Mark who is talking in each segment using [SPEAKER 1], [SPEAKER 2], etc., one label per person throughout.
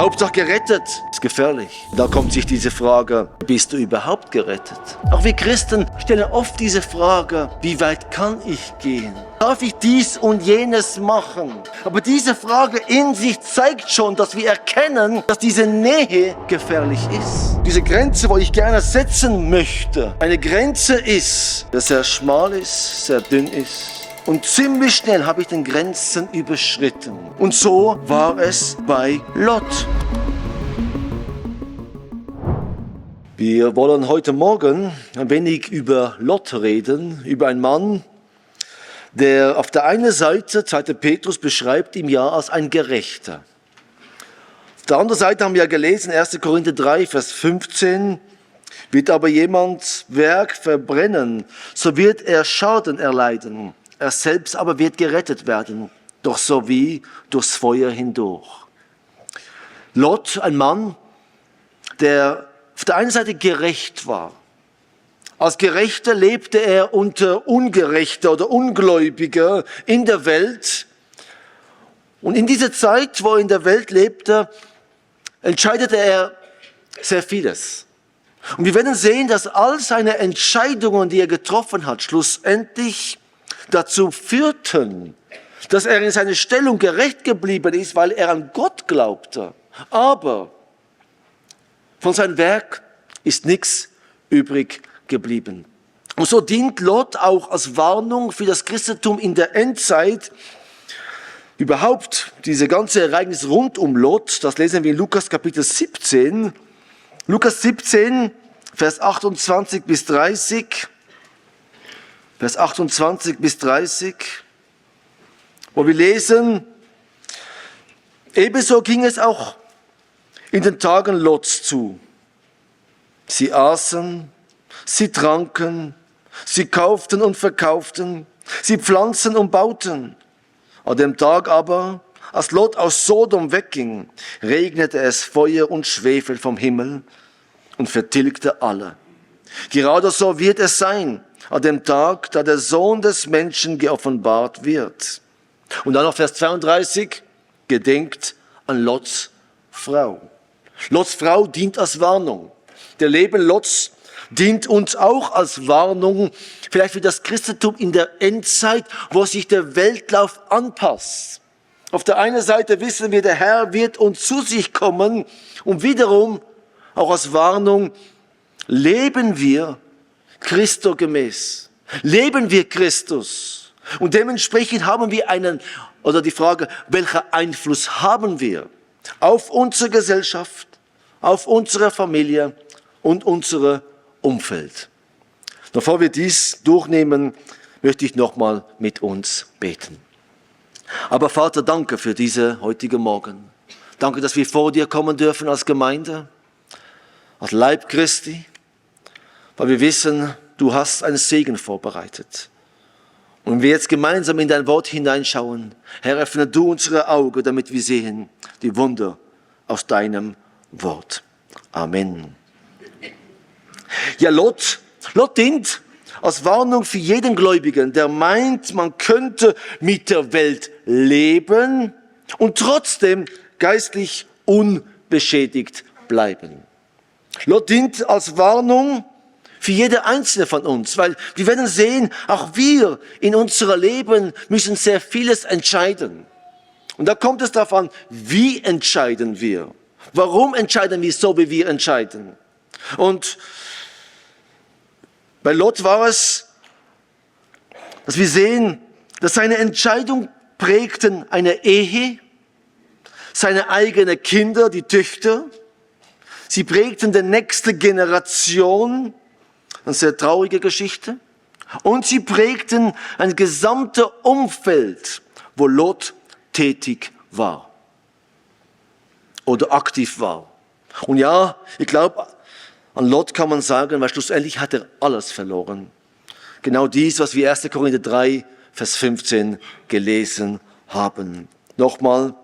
[SPEAKER 1] Hauptsache gerettet, ist gefährlich. Da kommt sich diese Frage, bist du überhaupt gerettet? Auch wir Christen stellen oft diese Frage, wie weit kann ich gehen? Darf ich dies und jenes machen? Aber diese Frage in sich zeigt schon, dass wir erkennen, dass diese Nähe gefährlich ist. Diese Grenze, wo ich gerne setzen möchte, eine Grenze ist, die sehr schmal ist, sehr dünn ist. Und ziemlich schnell habe ich den Grenzen überschritten. Und so war es bei Lot. Wir wollen heute Morgen ein wenig über Lot reden, über einen Mann, der auf der einen Seite, 2. Petrus beschreibt ihn ja als ein Gerechter. Auf der anderen Seite haben wir ja gelesen, 1. Korinther 3, Vers 15, wird aber jemand Werk verbrennen, so wird er Schaden erleiden. Er selbst aber wird gerettet werden, doch so wie durchs Feuer hindurch. Lot, ein Mann, der auf der einen Seite gerecht war. Als Gerechter lebte er unter Ungerechter oder Ungläubiger in der Welt. Und in dieser Zeit, wo er in der Welt lebte, entscheidete er sehr vieles. Und wir werden sehen, dass all seine Entscheidungen, die er getroffen hat, schlussendlich dazu führten, dass er in seiner Stellung gerecht geblieben ist, weil er an Gott glaubte. Aber von seinem Werk ist nichts übrig geblieben. Und so dient Lot auch als Warnung für das Christentum in der Endzeit. Überhaupt, diese ganze Ereignis rund um Lot, das lesen wir in Lukas Kapitel 17. Lukas 17, Vers 28 bis 30. Vers 28 bis 30, wo wir lesen, ebenso ging es auch in den Tagen Lots zu. Sie aßen, sie tranken, sie kauften und verkauften, sie pflanzten und bauten. An dem Tag aber, als Lot aus Sodom wegging, regnete es Feuer und Schwefel vom Himmel und vertilgte alle. Gerade so wird es sein, an dem Tag, da der Sohn des Menschen geoffenbart wird. Und dann noch Vers 32, gedenkt an Lots Frau. Lots Frau dient als Warnung. Der Leben Lots dient uns auch als Warnung, vielleicht für das Christentum in der Endzeit, wo sich der Weltlauf anpasst. Auf der einen Seite wissen wir, der Herr wird uns zu sich kommen und wiederum auch als Warnung, leben wir Christo gemäß. Leben wir Christus. Und dementsprechend haben wir die Frage, welcher Einfluss haben wir auf unsere Gesellschaft, auf unsere Familie und unser Umfeld. Bevor wir dies durchnehmen, möchte ich nochmal mit uns beten. Aber Vater, danke für diese heutige Morgen. Danke, dass wir vor dir kommen dürfen als Gemeinde, als Leib Christi, weil wir wissen, du hast einen Segen vorbereitet. Und wenn wir jetzt gemeinsam in dein Wort hineinschauen, Herr, öffne du unsere Augen, damit wir sehen die Wunder aus deinem Wort. Amen. Ja, Lot dient als Warnung für jeden Gläubigen, der meint, man könnte mit der Welt leben und trotzdem geistlich unbeschädigt bleiben. Lot dient als Warnung für jede einzelne von uns, weil wir werden sehen, auch wir in unserem Leben müssen sehr vieles entscheiden. Und da kommt es darauf an, wie entscheiden wir? Warum entscheiden wir so, wie wir entscheiden? Und bei Lot war es, dass wir sehen, dass seine Entscheidung prägten eine Ehe, seine eigenen Kinder, die Töchter. Sie prägten die nächste Generation, eine sehr traurige Geschichte. Und sie prägten ein gesamtes Umfeld, wo Lot tätig war oder aktiv war. Und ja, ich glaube, an Lot kann man sagen, weil schlussendlich hat er alles verloren. Genau dies, was wir 1. Korinther 3, Vers 15 gelesen haben. Nochmal,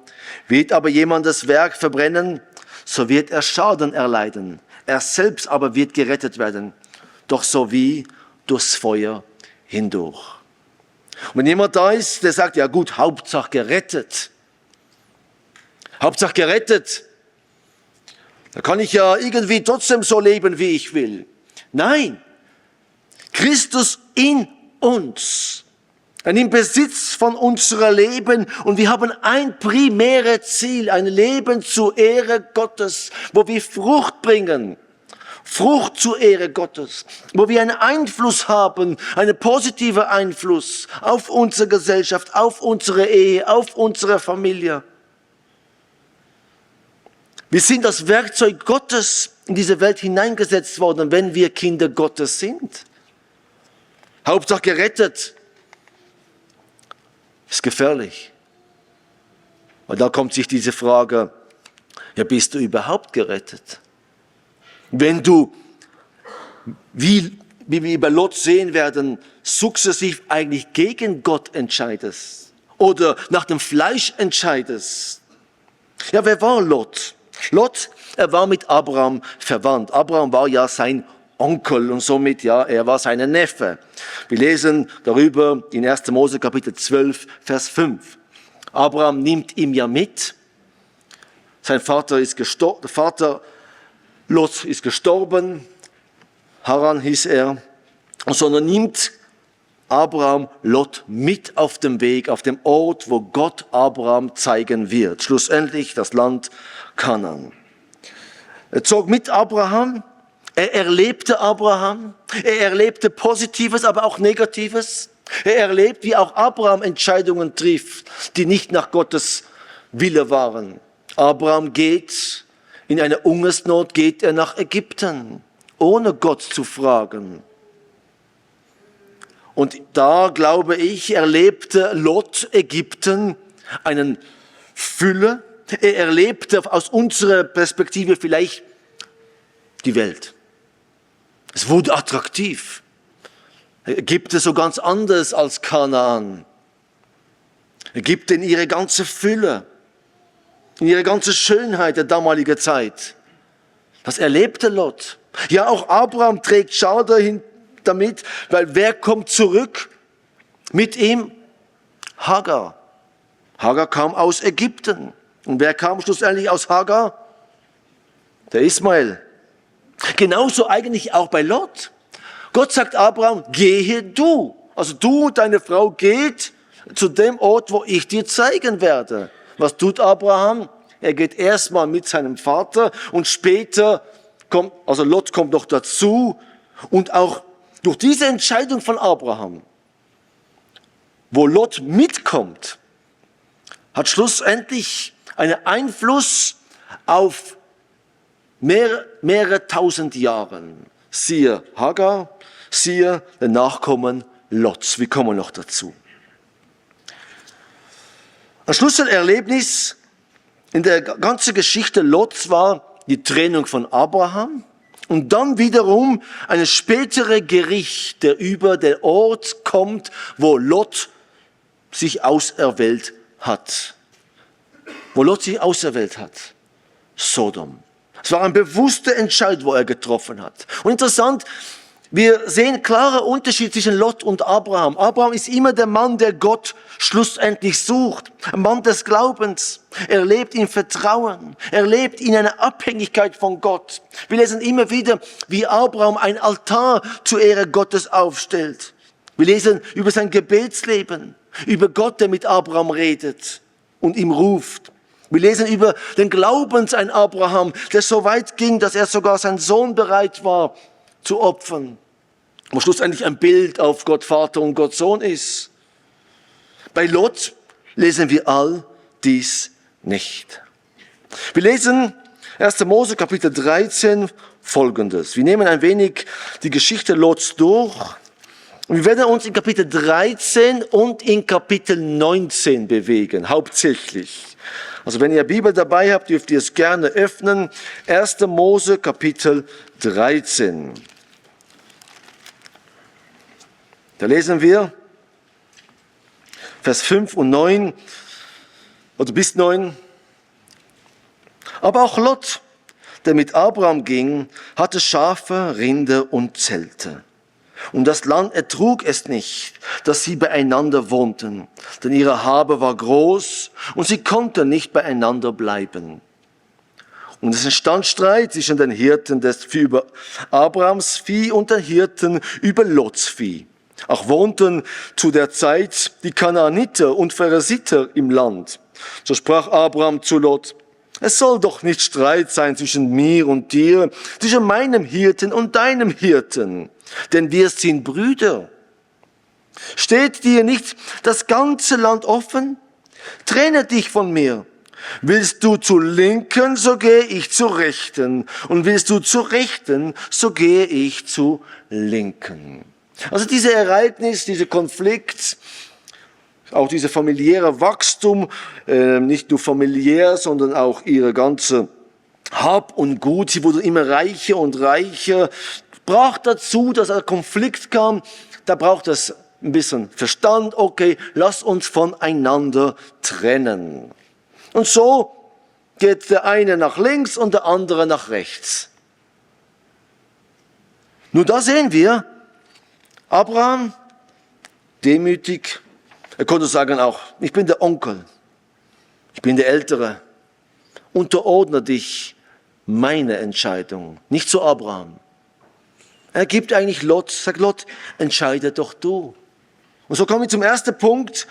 [SPEAKER 1] wird aber jemand das Werk verbrennen, so wird er Schaden erleiden. Er selbst aber wird gerettet werden, doch so wie durchs Feuer hindurch. Und wenn jemand da ist, der sagt, ja gut, Hauptsache gerettet. Hauptsache gerettet. Da kann ich ja irgendwie trotzdem so leben, wie ich will. Nein, Christus in uns. Er nimmt Besitz von unserem Leben und wir haben ein primäres Ziel, ein Leben zur Ehre Gottes, wo wir Frucht bringen. Frucht zur Ehre Gottes, wo wir einen Einfluss haben, einen positiven Einfluss auf unsere Gesellschaft, auf unsere Ehe, auf unsere Familie. Wir sind als Werkzeug Gottes in diese Welt hineingesetzt worden, wenn wir Kinder Gottes sind. Hauptsache gerettet. Ist gefährlich. Und da kommt sich diese Frage, ja, bist du überhaupt gerettet? Wenn du, wie wir bei Lot sehen werden, sukzessiv eigentlich gegen Gott entscheidest oder nach dem Fleisch entscheidest. Ja, wer war Lot? Lot, er war mit Abraham verwandt. Abraham war ja sein Onkel und somit, ja, er war sein Neffe. Wir lesen darüber in 1. Mose Kapitel 12, Vers 5. Abraham nimmt ihn ja mit. Sein Vater ist gestorben, der Vater Lot ist gestorben, Haran hieß er, und sondern nimmt Abraham Lot mit auf dem Weg, auf dem Ort, wo Gott Abraham zeigen wird. Schlussendlich das Land Kanaan. Er zog mit Abraham, er erlebte Abraham, er erlebte Positives, aber auch Negatives. Er erlebt, wie auch Abraham Entscheidungen trifft, die nicht nach Gottes Wille waren. Abraham geht in einer Hungersnot, geht er nach Ägypten, ohne Gott zu fragen. Und da, glaube ich, erlebte Lot Ägypten einen Fülle. Er erlebte aus unserer Perspektive vielleicht die Welt. Es wurde attraktiv. Ägypten so ganz anders als Kanaan. Ägypten in ihre ganze Fülle, in ihre ganze Schönheit der damaligen Zeit. Das erlebte Lot. Ja, auch Abraham trägt Schade damit, weil wer kommt zurück mit ihm? Hagar. Hagar kam aus Ägypten. Und wer kam schlussendlich aus Hagar? Der Ismael. Genauso eigentlich auch bei Lot. Gott sagt Abraham, gehe du. Also du und deine Frau geht zu dem Ort, wo ich dir zeigen werde. Was tut Abraham? Er geht erstmal mit seinem Vater und später kommt, also Lot kommt noch dazu. Und auch durch diese Entscheidung von Abraham, wo Lot mitkommt, hat schlussendlich einen Einfluss auf mehrere tausend Jahren. Siehe Hagar, siehe den Nachkommen Lots. Wir kommen noch dazu. Ein Schlüsselerlebnis in der ganzen Geschichte Lots war die Trennung von Abraham und dann wiederum eine spätere Gericht, der über den Ort kommt, wo Lot sich auserwählt hat. Wo Lot sich auserwählt hat. Sodom. Es war ein bewusster Entscheid, wo er getroffen hat. Und interessant, wir sehen klare Unterschied zwischen Lot und Abraham. Abraham ist immer der Mann, der Gott schlussendlich sucht. Ein Mann des Glaubens. Er lebt in Vertrauen. Er lebt in einer Abhängigkeit von Gott. Wir lesen immer wieder, wie Abraham ein Altar zur Ehre Gottes aufstellt. Wir lesen über sein Gebetsleben, über Gott, der mit Abraham redet und ihm ruft. Wir lesen über den Glaubens ein Abraham, der so weit ging, dass er sogar seinen Sohn bereit war zu opfern. Wo schlussendlich ein Bild auf Gott Vater und Gott Sohn ist. Bei Lot lesen wir all dies nicht. Wir lesen 1. Mose Kapitel 13 Folgendes. Wir nehmen ein wenig die Geschichte Lots durch. Und wir werden uns in Kapitel 13 und in Kapitel 19 bewegen, hauptsächlich. Also wenn ihr Bibel dabei habt, dürft ihr es gerne öffnen. 1. Mose Kapitel 13. Da lesen wir Vers 5 und 9, oder bis 9. Aber auch Lot, der mit Abraham ging, hatte Schafe, Rinder und Zelte. Und das Land ertrug es nicht, dass sie beieinander wohnten, denn ihre Habe war groß und sie konnten nicht beieinander bleiben. Und es entstand Streit zwischen den Hirten des Vieh über Abrahams Vieh und den Hirten über Lots Vieh. Auch wohnten zu der Zeit die Kanaaniter und Pheresiter im Land. So sprach Abraham zu Lot: Es soll doch nicht Streit sein zwischen mir und dir, zwischen meinem Hirten und deinem Hirten, denn wir sind Brüder. Steht dir nicht das ganze Land offen? Trenne dich von mir. Willst du zur Linken, so gehe ich zur Rechten. Und willst du zur Rechten, so gehe ich zur Linken. Also diese Ereignis, dieser Konflikt, auch dieser familiäre Wachstum, nicht nur familiär, sondern auch ihre ganze Hab und Gut, sie wurde immer reicher und reicher, brach dazu, dass ein Konflikt kam. Da braucht es ein bisschen Verstand. Okay, lass uns voneinander trennen. Und so geht der eine nach links und der andere nach rechts. Nur da sehen wir, Abraham, demütig, er konnte sagen auch: Ich bin der Onkel, ich bin der Ältere, unterordne dich meine Entscheidung, nicht zu Abraham. Er gibt eigentlich Lot, sagt Lot, entscheide doch du. Und so kommen wir zum ersten Punkt,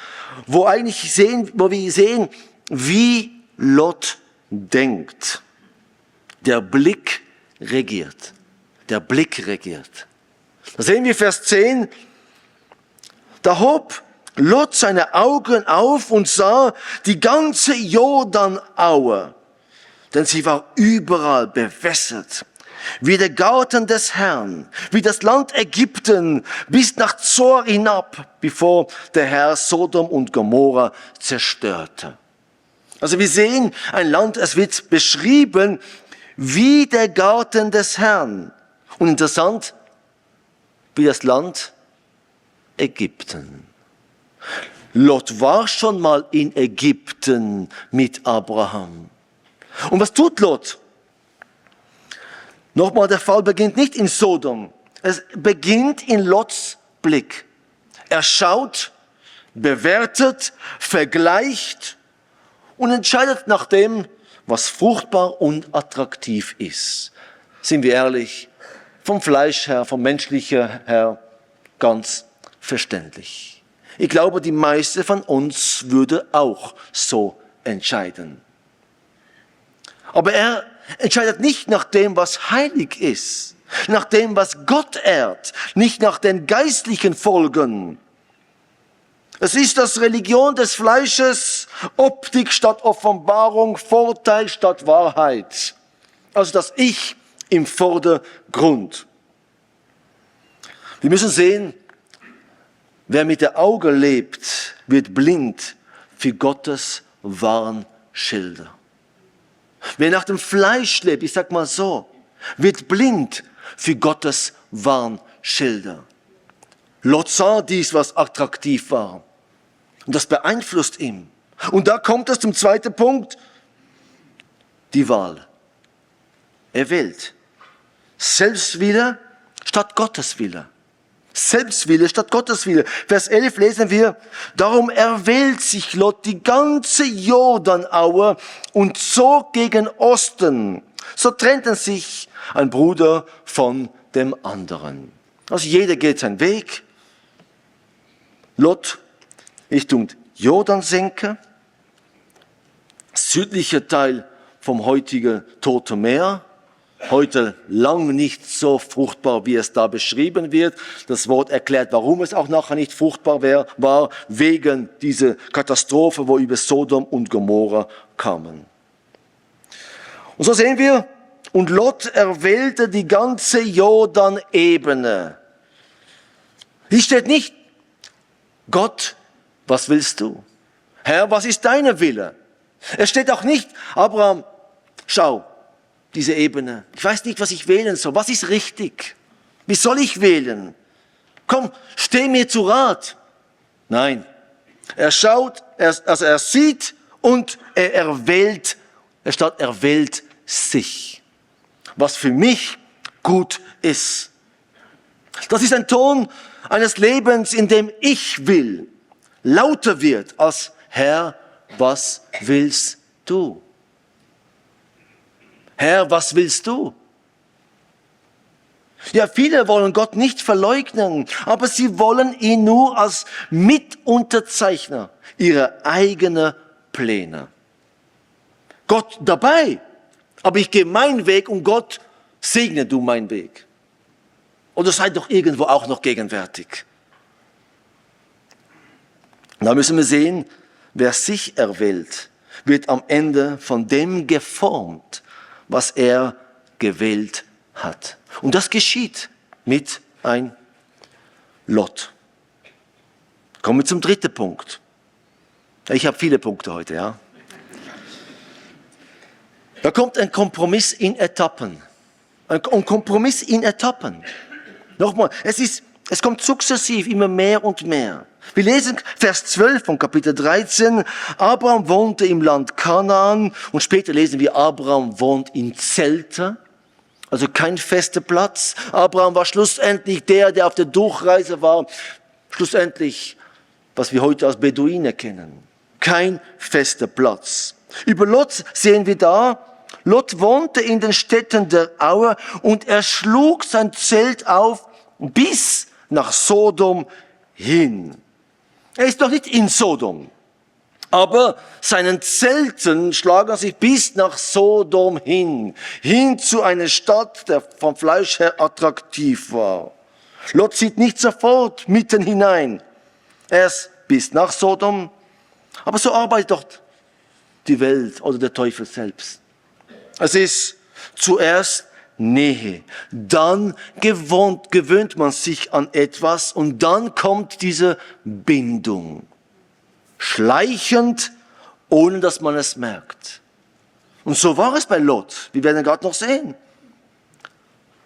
[SPEAKER 1] wo wir sehen, wie Lot denkt. Der Blick regiert. Der Blick regiert. Da sehen wir Vers 10. Da hob Lot seine Augen auf und sah die ganze Jordanaue, denn sie war überall bewässert, wie der Garten des Herrn, wie das Land Ägypten bis nach Zor hinab, bevor der Herr Sodom und Gomorra zerstörte. Also wir sehen ein Land, es wird beschrieben wie der Garten des Herrn. Und interessant, wie das Land Ägypten. Lot war schon mal in Ägypten mit Abraham. Und was tut Lot? Nochmal, der Fall beginnt nicht in Sodom. Es beginnt in Lots Blick. Er schaut, bewertet, vergleicht und entscheidet nach dem, was fruchtbar und attraktiv ist. Sind wir ehrlich, vom Fleisch her, vom menschlichen her, ganz verständlich. Ich glaube, die meisten von uns würde auch so entscheiden. Aber er entscheidet nicht nach dem, was heilig ist, nach dem, was Gott ehrt, nicht nach den geistlichen Folgen. Es ist das Religion des Fleisches, Optik statt Offenbarung, Vorteil statt Wahrheit. Also das Ich im Vordergrund. Wir müssen sehen, wer mit dem Auge lebt, wird blind für Gottes Warnschilder. Wer nach dem Fleisch lebt, ich sag mal so, wird blind für Gottes Warnschilder. Lot sah dies, was attraktiv war. Und das beeinflusst ihn. Und da kommt es zum zweiten Punkt. Die Wahl. Er wählt. Selbstwille statt Gotteswille. Selbstwille statt Gotteswille. Vers 11 lesen wir: Darum erwählt sich Lot die ganze Jordanaue und zog gegen Osten. So trennten sich ein Bruder von dem anderen. Also jeder geht seinen Weg. Lot Richtung Jordansenke, südlicher Teil vom heutigen Toten Meer. Heute lang nicht so fruchtbar, wie es da beschrieben wird. Das Wort erklärt, warum es auch nachher nicht fruchtbar war, wegen dieser Katastrophe, wo über Sodom und Gomorra kamen. Und so sehen wir, und Lot erwählte die ganze Jordanebene. Hier steht nicht: Gott, was willst du? Herr, was ist dein Wille? Es steht auch nicht: Abraham, schau, diese Ebene. Ich weiß nicht, was ich wählen soll. Was ist richtig? Wie soll ich wählen? Komm, steh mir zu Rat. Nein. Er schaut, er sieht und er erwählt sich. Was für mich gut ist. Das ist ein Ton eines Lebens, in dem ich will, lauter wird als: Herr, was willst du? Herr, was willst du? Ja, viele wollen Gott nicht verleugnen, aber sie wollen ihn nur als Mitunterzeichner ihrer eigenen Pläne. Gott dabei, aber ich gehe meinen Weg und Gott, segne du meinen Weg. Oder sei doch irgendwo auch noch gegenwärtig. Da müssen wir sehen, wer sich erwählt, wird am Ende von dem geformt, was er gewählt hat. Und das geschieht mit ein Lot. Kommen wir zum dritten Punkt. Ich habe viele Punkte heute, ja. Da kommt ein Kompromiss in Etappen. Ein Kompromiss in Etappen. Nochmal, es kommt sukzessiv immer mehr und mehr. Wir lesen Vers 12 von Kapitel 13. Abraham wohnte im Land Kanaan und später lesen wir, Abraham wohnt in Zelten. Also kein fester Platz. Abraham war schlussendlich der auf der Durchreise war. Schlussendlich, was wir heute als Beduine kennen. Kein fester Platz. Über Lot sehen wir da, Lot wohnte in den Städten der Aue und er schlug sein Zelt auf bis nach Sodom hin. Er ist noch nicht in Sodom, aber seinen Zelten schlagen sich bis nach Sodom hin zu einer Stadt, der vom Fleisch her attraktiv war. Lot zieht nicht sofort mitten hinein, erst bis nach Sodom, aber so arbeitet doch die Welt oder der Teufel selbst. Es ist zuerst Nähe, dann gewöhnt man sich an etwas und dann kommt diese Bindung. Schleichend, ohne dass man es merkt. Und so war es bei Lot. Wir werden gerade noch sehen.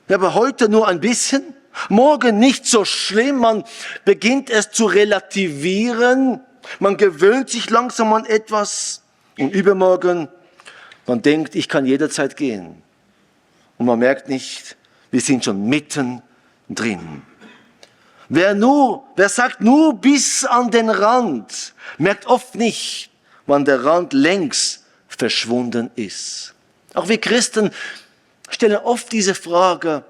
[SPEAKER 1] Ja, aber heute nur ein bisschen, morgen nicht so schlimm. Man beginnt es zu relativieren. Man gewöhnt sich langsam an etwas. Und übermorgen, man denkt, ich kann jederzeit gehen. Und man merkt nicht, wir sind schon mitten drin. Wer sagt nur bis an den Rand, merkt oft nicht, wann der Rand längst verschwunden ist. Auch wir Christen stellen oft diese Frage,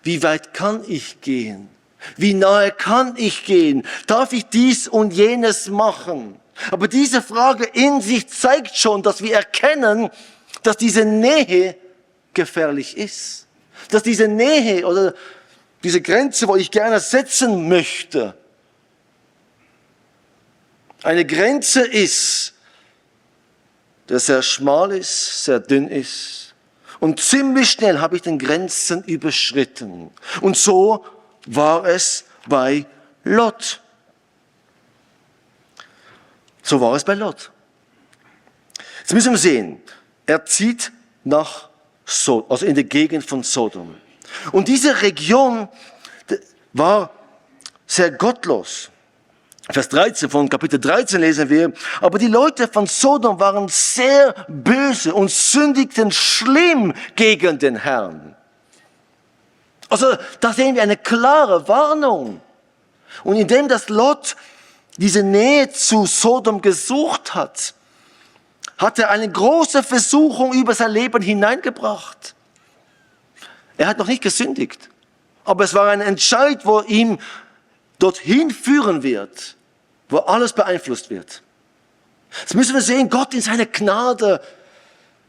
[SPEAKER 1] wie weit kann ich gehen? Wie nahe kann ich gehen? Darf ich dies und jenes machen? Aber diese Frage in sich zeigt schon, dass wir erkennen, dass diese Nähe gefährlich ist. Dass diese Nähe oder diese Grenze, wo ich gerne setzen möchte, eine Grenze ist, der sehr schmal ist, sehr dünn ist. Und ziemlich schnell habe ich den Grenzen überschritten. Und so war es bei Lot. So war es bei Lot. Jetzt müssen wir sehen, er zieht nach Sodom, also in der Gegend von Sodom. Und diese Region war sehr gottlos. Vers 13 von Kapitel 13 lesen wir, aber die Leute von Sodom waren sehr böse und sündigten schlimm gegen den Herrn. Also da sehen wir eine klare Warnung. Und indem das Lot diese Nähe zu Sodom gesucht hat, hat er eine große Versuchung über sein Leben hineingebracht. Er hat noch nicht gesündigt, aber es war ein Entscheid, wo ihm dorthin führen wird, wo alles beeinflusst wird. Jetzt müssen wir sehen, Gott in seiner Gnade,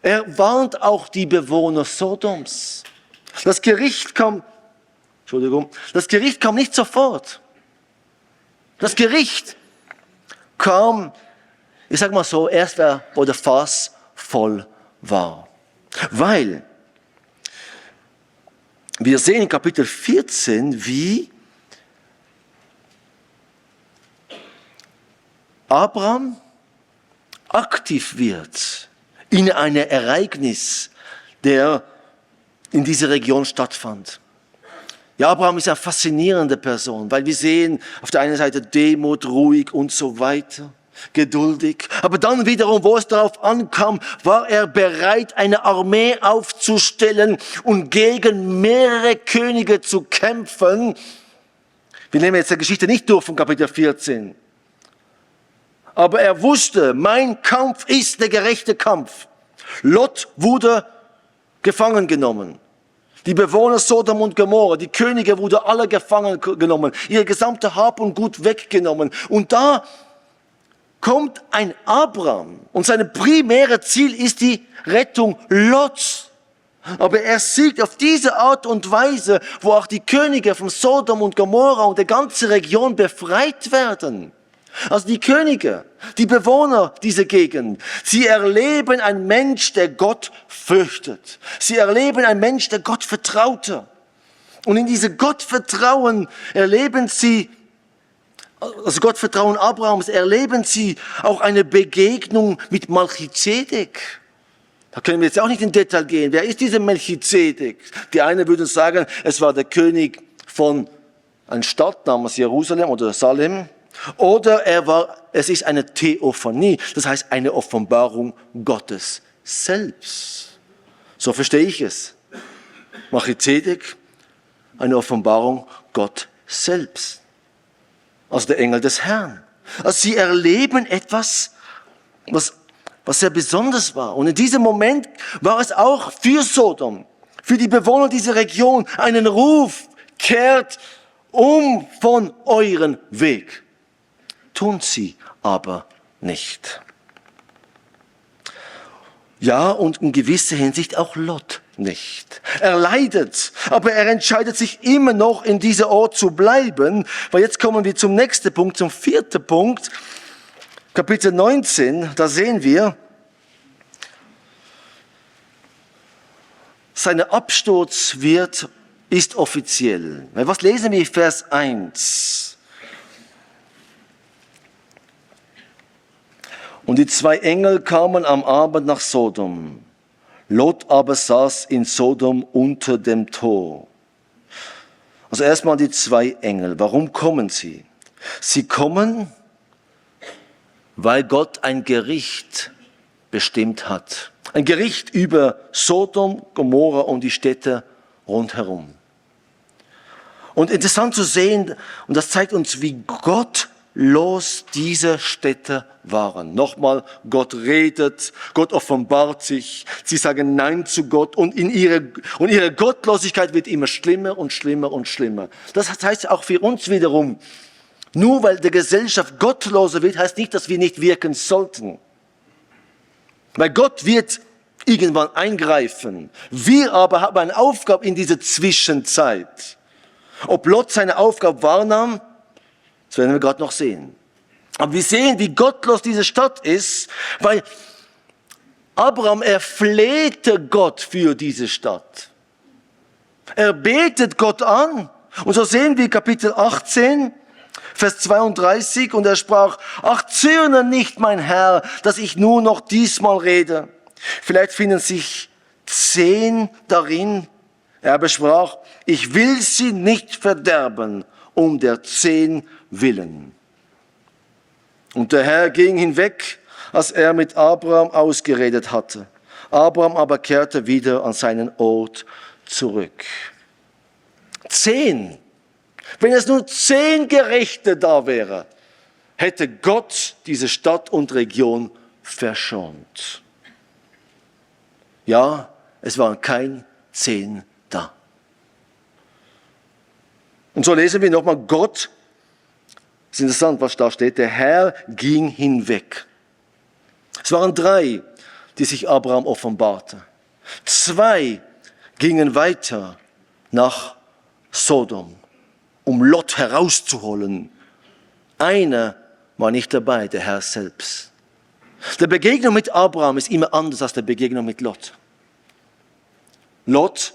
[SPEAKER 1] er warnt auch die Bewohner Sodoms. Das Gericht kam nicht sofort. Das Gericht kam, ich sag mal so, erst wo der Fass voll war. Weil wir sehen in Kapitel 14, wie Abraham aktiv wird in einem Ereignis, der in dieser Region stattfand. Ja, Abraham ist eine faszinierende Person, weil wir sehen auf der einen Seite Demut, ruhig und so weiter, geduldig. Aber dann wiederum, wo es darauf ankam, war er bereit, eine Armee aufzustellen und gegen mehrere Könige zu kämpfen. Wir nehmen jetzt die Geschichte nicht durch von Kapitel 14. Aber er wusste, mein Kampf ist der gerechte Kampf. Lot wurde gefangen genommen. Die Bewohner Sodom und Gomorra, die Könige wurden alle gefangen genommen, ihr gesamte Hab und Gut weggenommen. Und da kommt ein Abraham und sein primäres Ziel ist die Rettung Lots. Aber er siegt auf diese Art und Weise, wo auch die Könige von Sodom und Gomorra und der ganzen Region befreit werden. Also die Könige, die Bewohner dieser Gegend, sie erleben einen Mensch, der Gott fürchtet. Sie erleben einen Mensch, der Gott vertraute. Und in diesem Gottvertrauen erleben sie, also Gottvertrauen Abrahams, erleben sie auch eine Begegnung mit Melchizedek. Da können wir jetzt auch nicht in Detail gehen. Wer ist dieser Melchizedek? Die einen würden sagen, es war der König von einer Stadt namens Jerusalem oder Salem. Oder es ist eine Theophanie, das heißt eine Offenbarung Gottes selbst. So verstehe ich es. Melchizedek, eine Offenbarung Gott selbst. Also der Engel des Herrn. Also sie erleben etwas, was sehr besonders war. Und in diesem Moment war es auch für Sodom, für die Bewohner dieser Region, einen Ruf, kehrt um von euren Weg. Tun sie aber nicht. Ja, und in gewisser Hinsicht auch Lot nicht. Er leidet, aber er entscheidet sich immer noch, in diesem Ort zu bleiben, weil jetzt kommen wir zum nächsten Punkt, zum 4. Punkt, Kapitel 19, da sehen wir, sein Absturz ist offiziell. Was lesen wir in Vers 1? Und die 2 Engel kamen am Abend nach Sodom. Lot aber saß in Sodom unter dem Tor. Also erstmal die 2 Engel. Warum kommen sie? Sie kommen, weil Gott ein Gericht bestimmt hat. Ein Gericht über Sodom, Gomorra und die Städte rundherum. Und interessant zu sehen, und das zeigt uns, wie gottlos diese Städte waren. Nochmal, Gott redet, Gott offenbart sich, sie sagen Nein zu Gott und ihre Gottlosigkeit wird immer schlimmer und schlimmer und schlimmer. Das heißt auch für uns wiederum, nur weil die Gesellschaft gottloser wird, heißt nicht, dass wir nicht wirken sollten. Weil Gott wird irgendwann eingreifen. Wir aber haben eine Aufgabe in dieser Zwischenzeit. Ob Lot seine Aufgabe wahrnahm, das werden wir gerade noch sehen. Aber wir sehen, wie gottlos diese Stadt ist, weil Abraham, er flehte Gott für diese Stadt. Er betet Gott an. Und so sehen wir Kapitel 18, Vers 32, und er sprach, ach, zürne nicht, mein Herr, dass ich nur noch diesmal rede. Vielleicht finden sich 10 darin. Er aber sprach, ich will sie nicht verderben, um der 10 willen. Und der Herr ging hinweg, als er mit Abraham ausgeredet hatte. Abraham aber kehrte wieder an seinen Ort zurück. 10. Wenn es nur 10 Gerechte da wäre, hätte Gott diese Stadt und Region verschont. Ja, es waren kein 10 da. Und so lesen wir nochmal, Gott, das ist interessant, was da steht, der Herr ging hinweg. Es waren 3, die sich Abraham offenbarte. 2 gingen weiter nach Sodom, um Lot herauszuholen. Einer war nicht dabei, der Herr selbst. Die Begegnung mit Abraham ist immer anders als die Begegnung mit Lot. Lot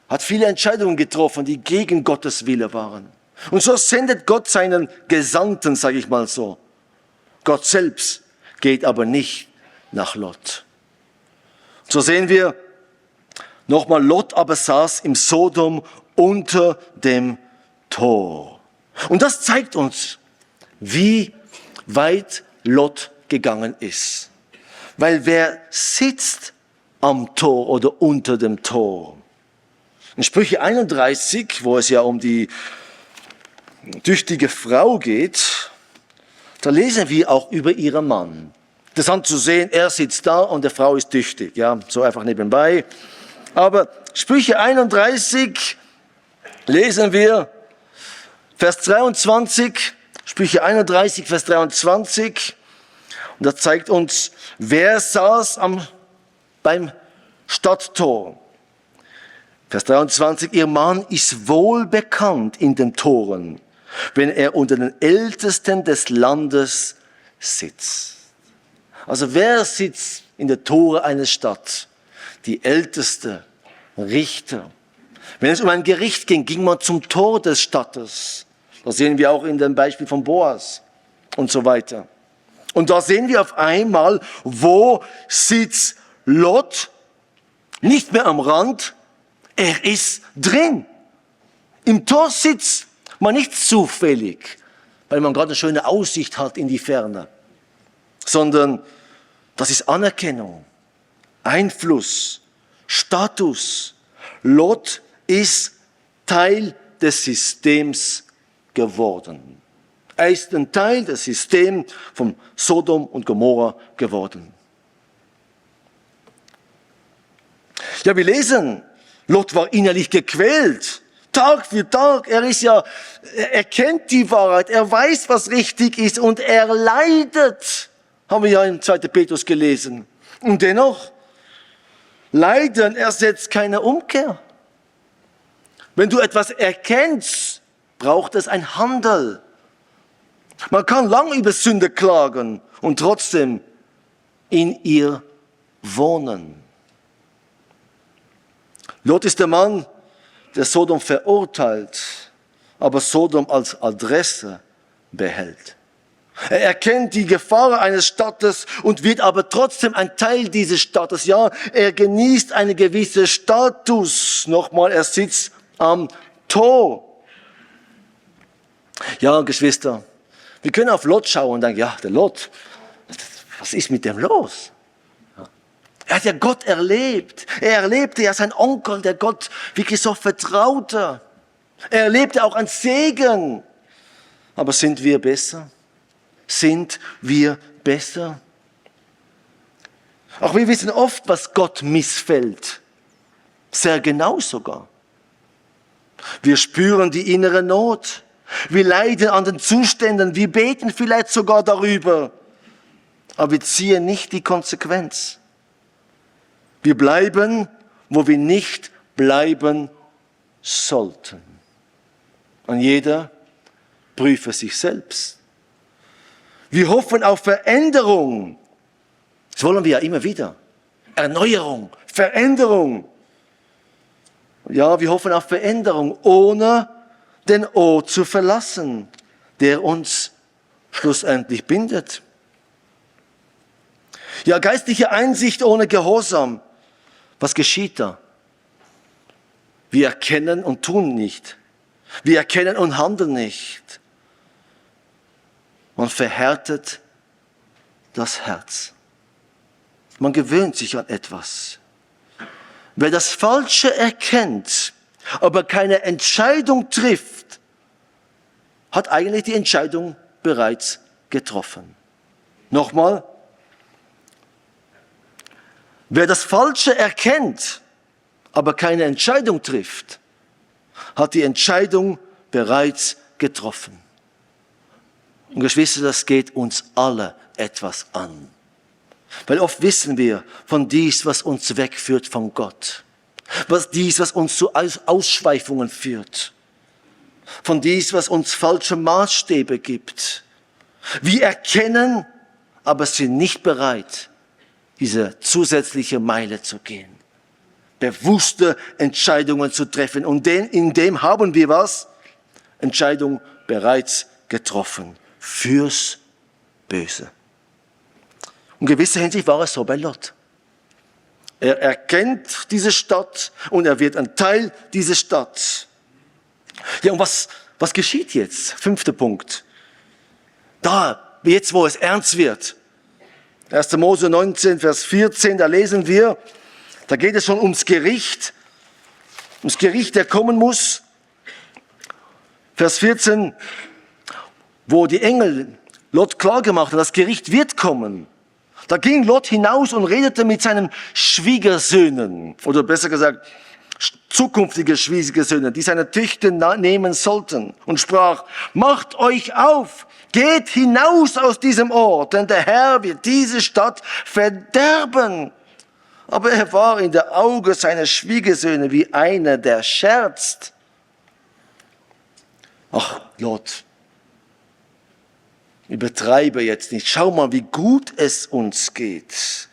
[SPEAKER 1] hat viele Entscheidungen getroffen, die gegen Gottes Wille waren. Und so sendet Gott seinen Gesandten, sage ich mal so. Gott selbst geht aber nicht nach Lot. So sehen wir nochmal, Lot aber saß im Sodom unter dem Tor. Und das zeigt uns, wie weit Lot gegangen ist. Weil wer sitzt am Tor oder unter dem Tor? In Sprüche 31, wo es ja um die tüchtige Frau geht, da lesen wir auch über ihren Mann. Interessant zu sehen, er sitzt da und die Frau ist tüchtig. Ja, so einfach nebenbei. Aber Sprüche 31 lesen wir, Vers 23, Sprüche 31, Vers 23. Und das zeigt uns, wer saß beim Stadttor. Vers 23, ihr Mann ist wohl bekannt in den Toren, wenn er unter den Ältesten des Landes sitzt. Also wer sitzt in der Tore einer Stadt? Die Älteste, Richter. Wenn es um ein Gericht ging, ging man zum Tor des Stadtes. Das sehen wir auch in dem Beispiel von Boas und so weiter. Und da sehen wir auf einmal, wo sitzt Lot? Nicht mehr am Rand, er ist drin. Im Tor sitzt man nicht zufällig, weil man gerade eine schöne Aussicht hat in die Ferne, sondern das ist Anerkennung, Einfluss, Status. Lot ist Teil des Systems geworden. Er ist ein Teil des Systems von Sodom und Gomorra geworden. Ja, wir lesen, Lot war innerlich gequält. Tag für Tag. Er kennt die Wahrheit. Er weiß, was richtig ist und er leidet. Haben wir ja im 2. Petrus gelesen. Und dennoch, Leiden ersetzt keine Umkehr. Wenn du etwas erkennst, braucht es ein Handel. Man kann lange über Sünde klagen und trotzdem in ihr wohnen. Lot ist der Mann, der Sodom verurteilt, aber Sodom als Adresse behält. Er erkennt die Gefahr eines Stadtes und wird aber trotzdem ein Teil dieses Stadtes. Ja, er genießt einen gewissen Status. Nochmal, er sitzt am Tor. Ja, Geschwister, wir können auf Lot schauen und denken, ja, der Lot, was ist mit dem los? Er hat ja Gott erlebt. Er erlebte ja seinen Onkel, der Gott wirklich so vertraute. Er erlebte auch einen Segen. Aber sind wir besser? Sind wir besser? Auch wir wissen oft, was Gott missfällt. Sehr genau sogar. Wir spüren die innere Not. Wir leiden an den Zuständen. Wir beten vielleicht sogar darüber. Aber wir ziehen nicht die Konsequenz. Wir bleiben, wo wir nicht bleiben sollten. Und jeder prüfe sich selbst. Wir hoffen auf Veränderung. Das wollen wir ja immer wieder. Erneuerung, Veränderung. Ja, wir hoffen auf Veränderung, ohne den Ort zu verlassen, der uns schlussendlich bindet. Ja, geistliche Einsicht ohne Gehorsam. Was geschieht da? Wir erkennen und tun nicht. Wir erkennen und handeln nicht. Man verhärtet das Herz. Man gewöhnt sich an etwas. Wer das Falsche erkennt, aber keine Entscheidung trifft, hat eigentlich die Entscheidung bereits getroffen. Nochmal. Wer das Falsche erkennt, aber keine Entscheidung trifft, hat die Entscheidung bereits getroffen. Und Geschwister, das geht uns alle etwas an. Weil oft wissen wir von dies, was uns wegführt von Gott. Was uns zu Ausschweifungen führt. Von dies, was uns falsche Maßstäbe gibt. Wir erkennen, aber sind nicht bereit, diese zusätzliche Meile zu gehen. Bewusste Entscheidungen zu treffen. Und in dem haben wir was? Entscheidung bereits getroffen. Fürs Böse. In gewisser Hinsicht war es so bei Lot. Er erkennt diese Stadt und er wird ein Teil dieser Stadt. Ja, und was geschieht jetzt? 5. Punkt. Da, jetzt wo es ernst wird. 1. Mose 19, Vers 14, da lesen wir, da geht es schon ums Gericht der kommen muss. Vers 14, wo die Engel Lot klargemacht haben, das Gericht wird kommen. Da ging Lot hinaus und redete mit seinen Schwiegersöhnen, oder besser gesagt, zukünftige Schwiegersöhne, die seine Töchter nehmen sollten, und sprach: Macht euch auf, geht hinaus aus diesem Ort, denn der Herr wird diese Stadt verderben. Aber er war in der Augen seiner Schwiegersöhne wie einer, der scherzt. Ach, Lot, übertreibe jetzt nicht. Schau mal, wie gut es uns geht.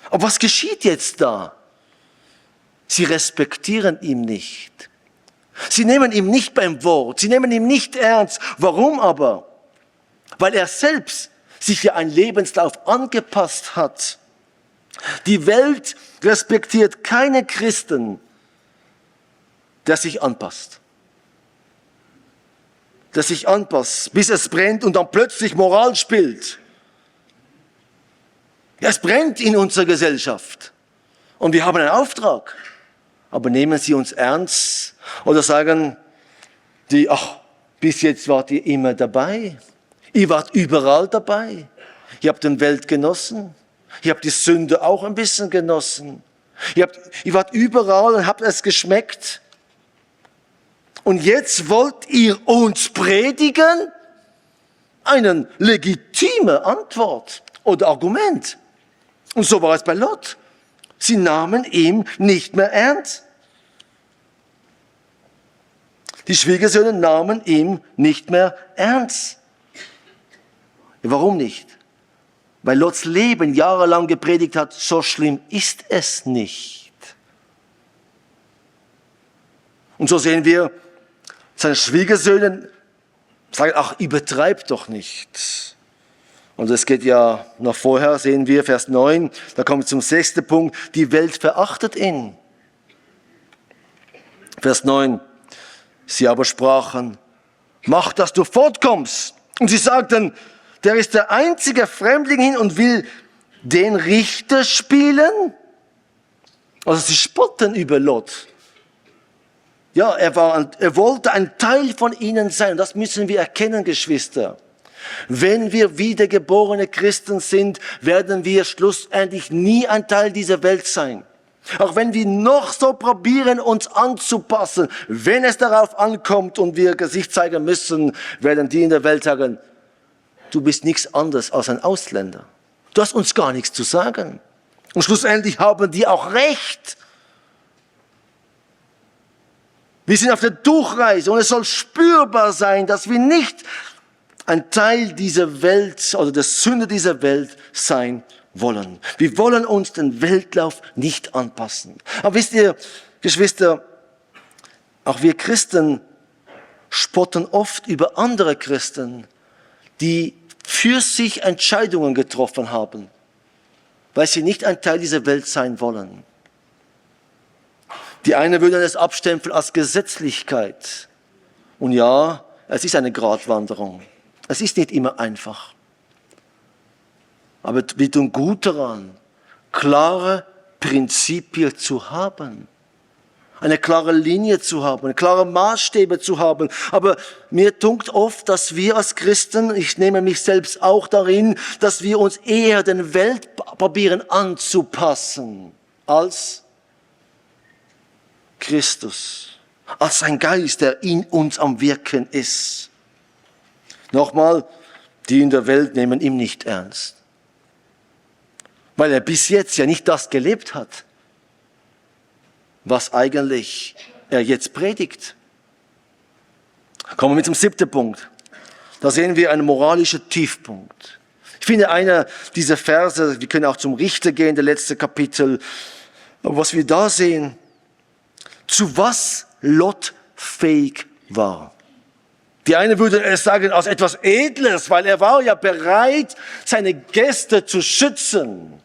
[SPEAKER 1] Aber was geschieht jetzt da? Sie respektieren ihn nicht. Sie nehmen ihn nicht beim Wort. Sie nehmen ihn nicht ernst. Warum aber? Weil er selbst sich ja einen Lebenslauf angepasst hat. Die Welt respektiert keinen Christen, der sich anpasst. Der sich anpasst, bis es brennt und dann plötzlich Moral spielt. Es brennt in unserer Gesellschaft. Und wir haben einen Auftrag. Aber nehmen Sie uns ernst oder sagen die: Ach, bis jetzt wart ihr immer dabei. Ihr wart überall dabei. Ihr habt die Welt genossen. Ihr habt die Sünde auch ein bisschen genossen. Ihr wart überall und habt es geschmeckt. Und jetzt wollt ihr uns predigen? Eine legitime Antwort oder Argument. Und so war es bei Lot. Sie nahmen ihn nicht mehr ernst. Die Schwiegersöhne nahmen ihn nicht mehr ernst. Warum nicht? Weil Lots Leben jahrelang gepredigt hat: So schlimm ist es nicht. Und so sehen wir, seine Schwiegersöhne sagen: Ach, übertreib doch nicht. Und es geht ja noch vorher, sehen wir, Vers 9, da kommen wir zum 6. Punkt: Die Welt verachtet ihn. Vers 9, sie aber sprachen: Mach, dass du fortkommst. Und sie sagten: Der ist der einzige Fremdling hin und will den Richter spielen. Also sie spotten über Lot. Ja, er wollte ein Teil von ihnen sein. Das müssen wir erkennen, Geschwister. Wenn wir wiedergeborene Christen sind, werden wir schlussendlich nie ein Teil dieser Welt sein. Auch wenn wir noch so probieren, uns anzupassen, wenn es darauf ankommt und wir Gesicht zeigen müssen, werden die in der Welt sagen: Du bist nichts anderes als ein Ausländer. Du hast uns gar nichts zu sagen. Und schlussendlich haben die auch recht. Wir sind auf der Durchreise und es soll spürbar sein, dass wir nicht ein Teil dieser Welt oder der Sünde dieser Welt sein wollen. Wir wollen uns den Weltlauf nicht anpassen. Aber wisst ihr, Geschwister, auch wir Christen spotten oft über andere Christen, die für sich Entscheidungen getroffen haben, weil sie nicht ein Teil dieser Welt sein wollen. Die einen würden es abstempeln als Gesetzlichkeit. Und ja, es ist eine Gratwanderung. Es ist nicht immer einfach. Aber wir tun gut daran, klare Prinzipien zu haben. Eine klare Linie zu haben, klare Maßstäbe zu haben. Aber mir dunkt oft, dass wir als Christen, ich nehme mich selbst auch darin, dass wir uns eher den Welt probieren anzupassen als Christus, als sein Geist, der in uns am Wirken ist. Nochmal, die in der Welt nehmen ihn nicht ernst. Weil er bis jetzt ja nicht das gelebt hat, was eigentlich er jetzt predigt. Kommen wir zum 7. Punkt. Da sehen wir einen moralischen Tiefpunkt. Ich finde, einer dieser Verse, wir können auch zum Richter gehen, der letzte Kapitel, aber was wir da sehen, zu was Lot fähig war. Die einen würden es sagen als etwas Edles, weil er war ja bereit, seine Gäste zu schützen.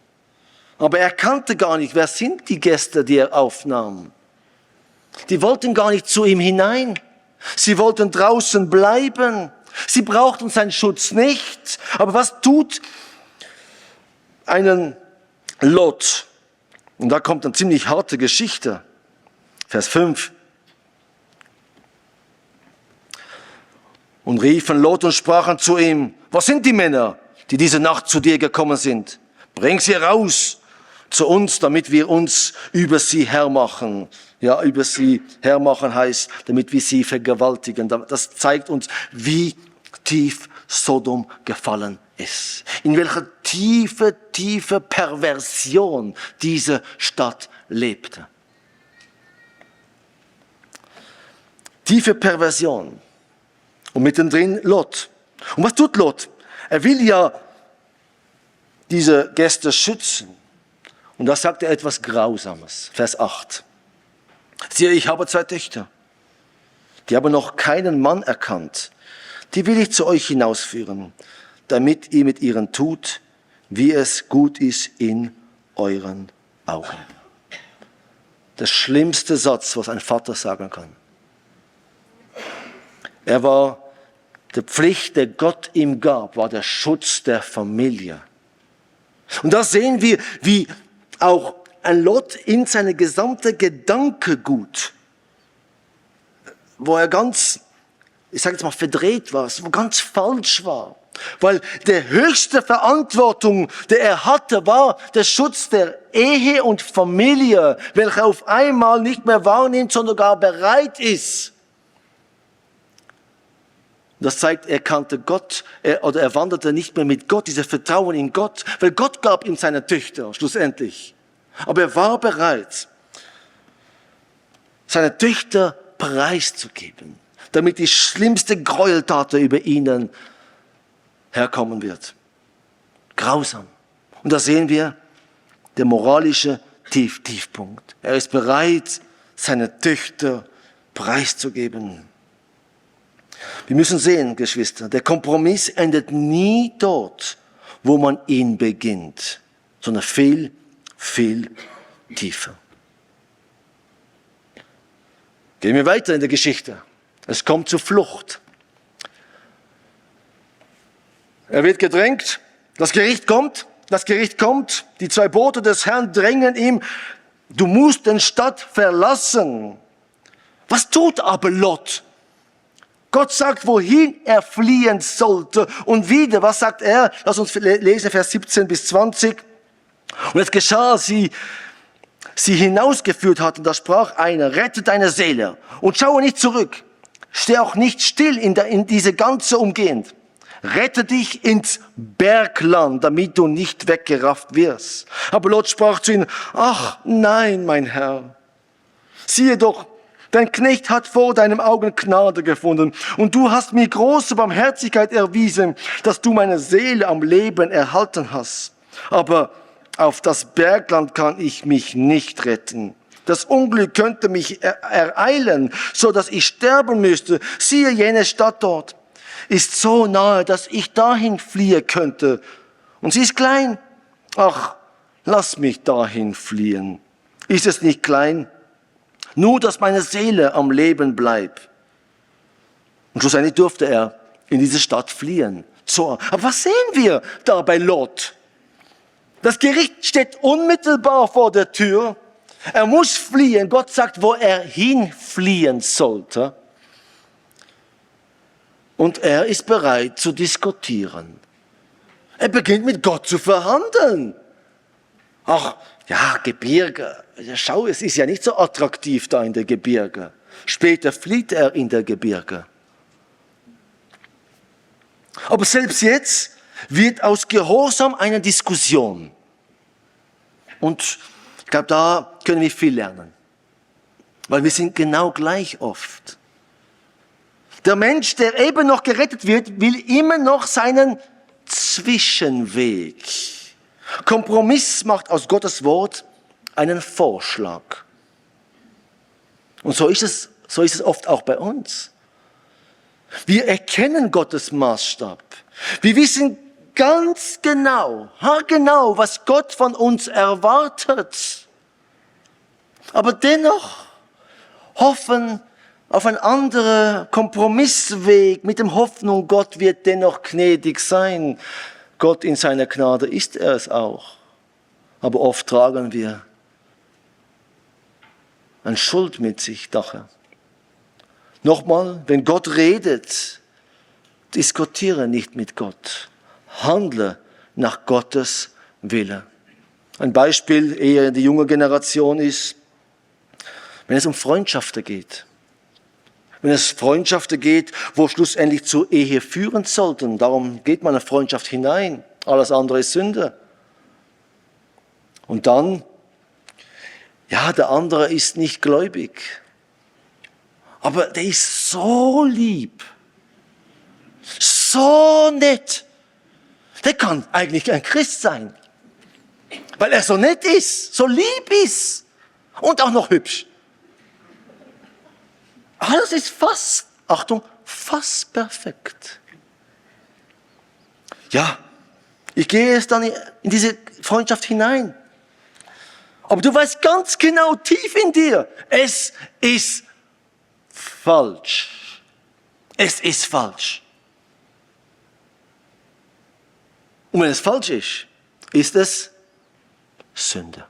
[SPEAKER 1] Aber er kannte gar nicht, wer sind die Gäste, die er aufnahm. Die wollten gar nicht zu ihm hinein. Sie wollten draußen bleiben. Sie brauchten seinen Schutz nicht. Aber was tut einen Lot? Und da kommt eine ziemlich harte Geschichte. Vers 5. Und riefen Lot und sprachen zu ihm: Was sind die Männer, die diese Nacht zu dir gekommen sind? Bring sie raus zu uns, damit wir uns über sie hermachen. Ja, über sie hermachen heißt, damit wir sie vergewaltigen. Das zeigt uns, wie tief Sodom gefallen ist. In welcher tiefe Perversion diese Stadt lebte. Tiefe Perversion. Und mittendrin Lot. Und was tut Lot? Er will ja diese Gäste schützen. Und da sagt er etwas Grausames. Vers 8. Siehe, ich habe 2 Töchter. Die haben noch keinen Mann erkannt. Die will ich zu euch hinausführen, damit ihr mit ihnen tut, wie es gut ist in euren Augen. Der schlimmste Satz, was ein Vater sagen kann. Er war, die Pflicht, der Gott ihm gab, war der Schutz der Familie. Und da sehen wir, wie auch ein Lot in seine gesamte Gedankengut, wo er ganz, ich sage jetzt mal, verdreht war, wo ganz falsch war. Weil die höchste Verantwortung, die er hatte, war der Schutz der Ehe und Familie, welcher auf einmal nicht mehr wahrnimmt, sondern gar bereit ist. Das zeigt, er kannte Gott, er wanderte nicht mehr mit Gott, dieses Vertrauen in Gott, weil Gott gab ihm seine Töchter, schlussendlich. Aber er war bereit, seine Töchter preiszugeben, damit die schlimmste Gräueltat über ihnen herkommen wird. Grausam. Und da sehen wir den moralischen Tiefpunkt. Er ist bereit, seine Töchter preiszugeben. Wir müssen sehen, Geschwister, der Kompromiss endet nie dort, wo man ihn beginnt, sondern viel tiefer. Gehen wir weiter in der Geschichte. Es kommt zur Flucht. Er wird gedrängt, das Gericht kommt, die 2 Bote des Herrn drängen ihm, du musst den Stadt verlassen. Was tut aber Lot? Gott sagt, wohin er fliehen sollte. Und wieder, was sagt er? Lass uns lesen, Vers 17 bis 20. Und es geschah, sie hinausgeführt hatten, da sprach einer, rette deine Seele und schaue nicht zurück. Steh auch nicht still in diese ganze Umgehend. Rette dich ins Bergland, damit du nicht weggerafft wirst. Aber Lot sprach zu ihnen, ach nein, mein Herr, siehe doch, dein Knecht hat vor deinem Augen Gnade gefunden und du hast mir große Barmherzigkeit erwiesen, dass du meine Seele am Leben erhalten hast. Aber auf das Bergland kann ich mich nicht retten. Das Unglück könnte mich ereilen, so dass ich sterben müsste. Siehe, jene Stadt dort ist so nahe, dass ich dahin fliehen könnte. Und sie ist klein. Ach, lass mich dahin fliehen. Ist es nicht klein? Nur, dass meine Seele am Leben bleibt. Und schlussendlich durfte er in diese Stadt fliehen. So, aber was sehen wir da bei Lot? Das Gericht steht unmittelbar vor der Tür. Er muss fliehen. Gott sagt, wo er hinfliehen sollte. Und er ist bereit zu diskutieren. Er beginnt mit Gott zu verhandeln. Ach, ja, Gebirge. Schau, es ist ja nicht so attraktiv da in der Gebirge. Später flieht er in der Gebirge. Aber selbst jetzt wird aus Gehorsam eine Diskussion. Und ich glaube, da können wir viel lernen. Weil wir sind genau gleich oft. Der Mensch, der eben noch gerettet wird, will immer noch seinen Zwischenweg. Kompromiss macht aus Gottes Wort einen Vorschlag. Und so ist es oft auch bei uns. Wir erkennen Gottes Maßstab. Wir wissen ganz genau, haargenau, was Gott von uns erwartet. Aber dennoch hoffen auf einen anderen Kompromissweg mit der Hoffnung, Gott wird dennoch gnädig sein. Gott in seiner Gnade ist er es auch. Aber oft tragen wir eine Schuld mit sich daher. Nochmal, wenn Gott redet, diskutiere nicht mit Gott. Handle nach Gottes Wille. Ein Beispiel eher die junge Generation ist, wenn es um Freundschaften geht. Wenn es Freundschaften geht, wo schlussendlich zur Ehe führen sollten. Darum geht man in eine Freundschaft hinein. Alles andere ist Sünde. Und dann, ja, der andere ist nicht gläubig. Aber der ist so lieb. So nett. Der kann eigentlich ein Christ sein. Weil er so nett ist, so lieb ist und auch noch hübsch. Alles ist fast, Achtung, fast perfekt. Ja, ich gehe jetzt dann in diese Freundschaft hinein. Aber du weißt ganz genau, tief in dir, es ist falsch. Es ist falsch. Und wenn es falsch ist es Sünde.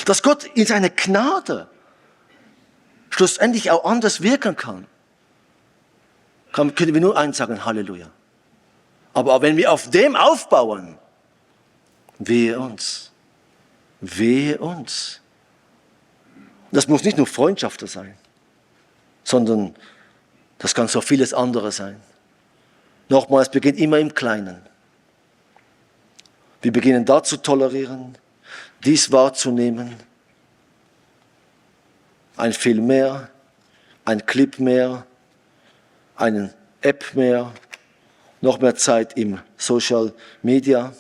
[SPEAKER 1] Dass Gott in seiner Gnade schlussendlich auch anders wirken kann, können wir nur eins sagen, Halleluja. Aber wenn wir auf dem aufbauen, wehe uns. Wehe uns. Das muss nicht nur Freundschaften sein, sondern das kann so vieles andere sein. Nochmal, es beginnt immer im Kleinen. Wir beginnen da zu tolerieren, dies wahrzunehmen. Ein Film mehr, ein Clip mehr, eine App mehr, noch mehr Zeit im Social Media.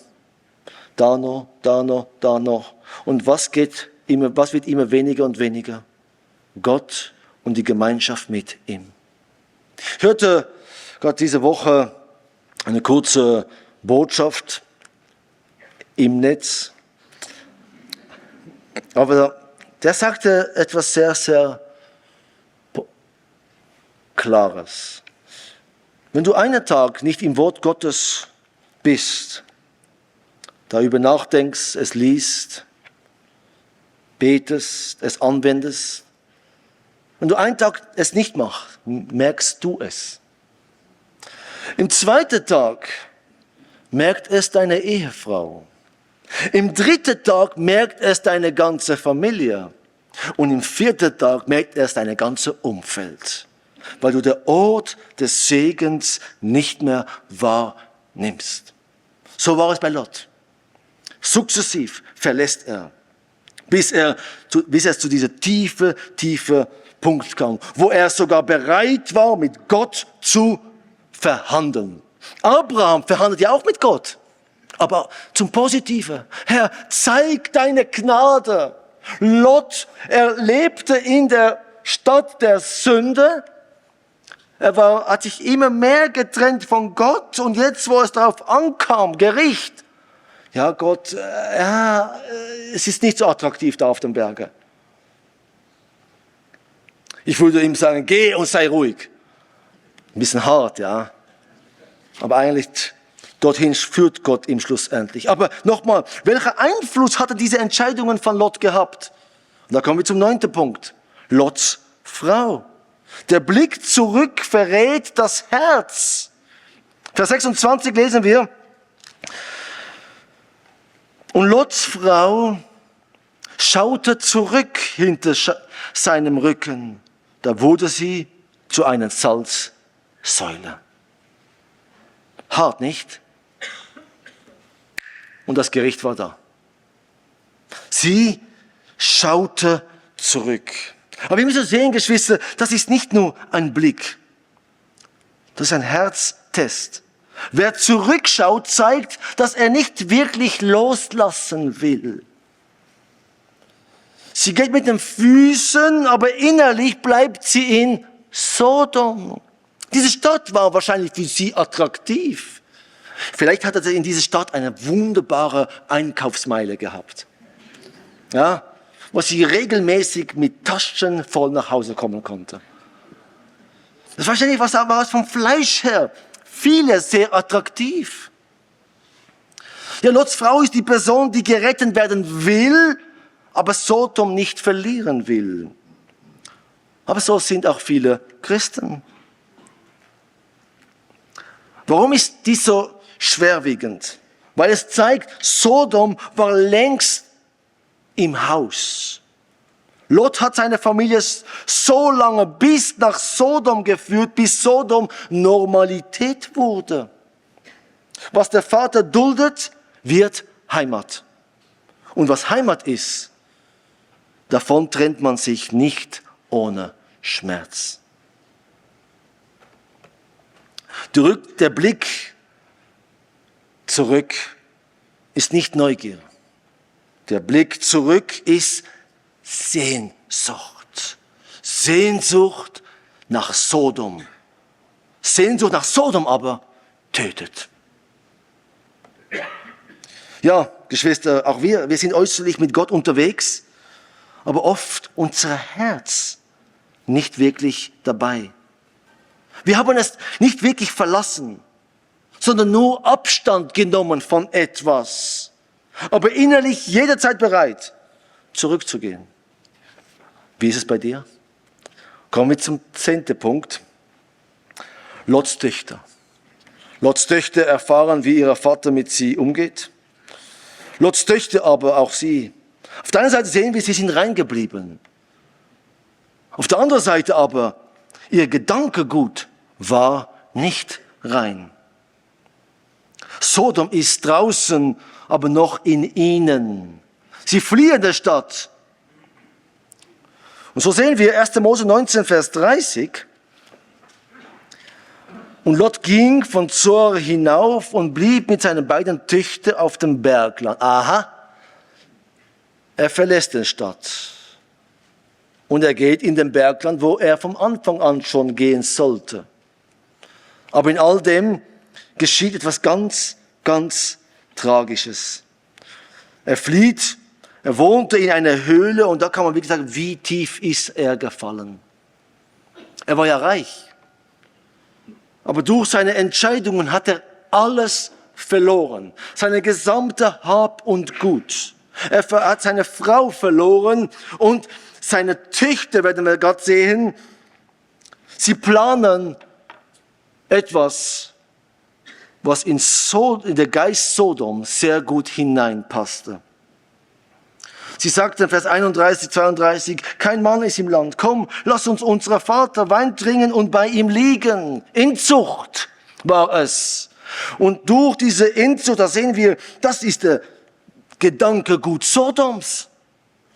[SPEAKER 1] Da noch, da noch, da noch. Und was wird immer weniger und weniger? Gott und die Gemeinschaft mit ihm. Ich hörte gerade diese Woche eine kurze Botschaft im Netz. Aber der sagte etwas sehr, sehr Klares. Wenn du einen Tag nicht im Wort Gottes bist, darüber nachdenkst, es liest, betest, es anwendest, wenn du einen Tag es nicht machst, merkst du es. Im zweiten Tag merkt es deine Ehefrau. Im dritten Tag merkt es deine ganze Familie. Und im vierten Tag merkt es dein ganzes Umfeld. Weil du den Ort des Segens nicht mehr wahrnimmst. So war es bei Lot. Sukzessiv verlässt er, bis es zu diesem tiefen Punkt kam, wo er sogar bereit war, mit Gott zu verhandeln. Abraham verhandelt ja auch mit Gott, aber zum Positiven. Herr, zeig deine Gnade. Lot, er lebte in der Stadt der Sünde. Hat sich immer mehr getrennt von Gott und jetzt, wo es darauf ankam, Gericht. Ja, Gott, es ist nicht so attraktiv da auf den Bergen. Ich würde ihm sagen, geh und sei ruhig. Ein bisschen hart, ja. Aber eigentlich dorthin führt Gott ihn schlussendlich. Aber nochmal, welcher Einfluss hatte diese Entscheidungen von Lot gehabt? Und da kommen wir zum 9. Punkt. Lots Frau. Der Blick zurück verrät das Herz. Vers 26 lesen wir. Und Lots Frau schaute zurück hinter seinem Rücken. Da wurde sie zu einer Salzsäule. Hart, nicht? Und das Gericht war da. Sie schaute zurück. Aber wir müssen sehen, Geschwister, das ist nicht nur ein Blick. Das ist ein Herztest. Wer zurückschaut, zeigt, dass er nicht wirklich loslassen will. Sie geht mit den Füßen, aber innerlich bleibt sie in Sodom. Diese Stadt war wahrscheinlich für sie attraktiv. Vielleicht hatte sie in dieser Stadt eine wunderbare Einkaufsmeile gehabt. Ja, wo sie regelmäßig mit Taschen voll nach Hause kommen konnte. Das wahrscheinlich war es vom Fleisch her. Viele sehr attraktiv. Ja, Lots Frau ist die Person, die gerettet werden will, aber Sodom nicht verlieren will. Aber so sind auch viele Christen. Warum ist dies so schwerwiegend? Weil es zeigt, Sodom war längst im Haus. Lot hat seine Familie so lange bis nach Sodom geführt, bis Sodom Normalität wurde. Was der Vater duldet, wird Heimat. Und was Heimat ist, davon trennt man sich nicht ohne Schmerz. Der Blick zurück ist nicht Neugier. Der Blick zurück ist Sehnsucht. Sehnsucht nach Sodom. Sehnsucht nach Sodom aber tötet. Ja, Geschwister, auch wir sind äußerlich mit Gott unterwegs, aber oft unser Herz nicht wirklich dabei. Wir haben es nicht wirklich verlassen, sondern nur Abstand genommen von etwas, aber innerlich jederzeit bereit, zurückzugehen. Wie ist es bei dir? Kommen wir zum 10. Punkt. Lots Töchter. Lots Töchter erfahren, wie ihr Vater mit sie umgeht. Lots Töchter aber, auch sie. Auf der einen Seite sehen wir, sie sind rein geblieben. Auf der anderen Seite aber, ihr Gedankengut war nicht rein. Sodom ist draußen, aber noch in ihnen. Sie fliehen der Stadt. Und so sehen wir 1. Mose 19, Vers 30. Und Lot ging von Zoar hinauf und blieb mit seinen beiden Töchtern auf dem Bergland. Aha, er verlässt die Stadt. Und er geht in den Bergland, wo er vom Anfang an schon gehen sollte. Aber in all dem geschieht etwas ganz, ganz Tragisches. Er flieht, er wohnte in einer Höhle und da kann man wirklich sagen, wie tief ist er gefallen. Er war ja reich. Aber durch seine Entscheidungen hat er alles verloren. Seine gesamte Hab und Gut. Er hat seine Frau verloren und seine Töchter, werden wir gerade sehen, sie planen etwas, was in den Geist Sodom sehr gut hineinpasste. Sie sagten in Vers 31, 32, kein Mann ist im Land. Komm, lass uns unserer Vater Wein trinken und bei ihm liegen. Inzucht war es. Und durch diese Inzucht, da sehen wir, das ist der Gedankengut Sodoms.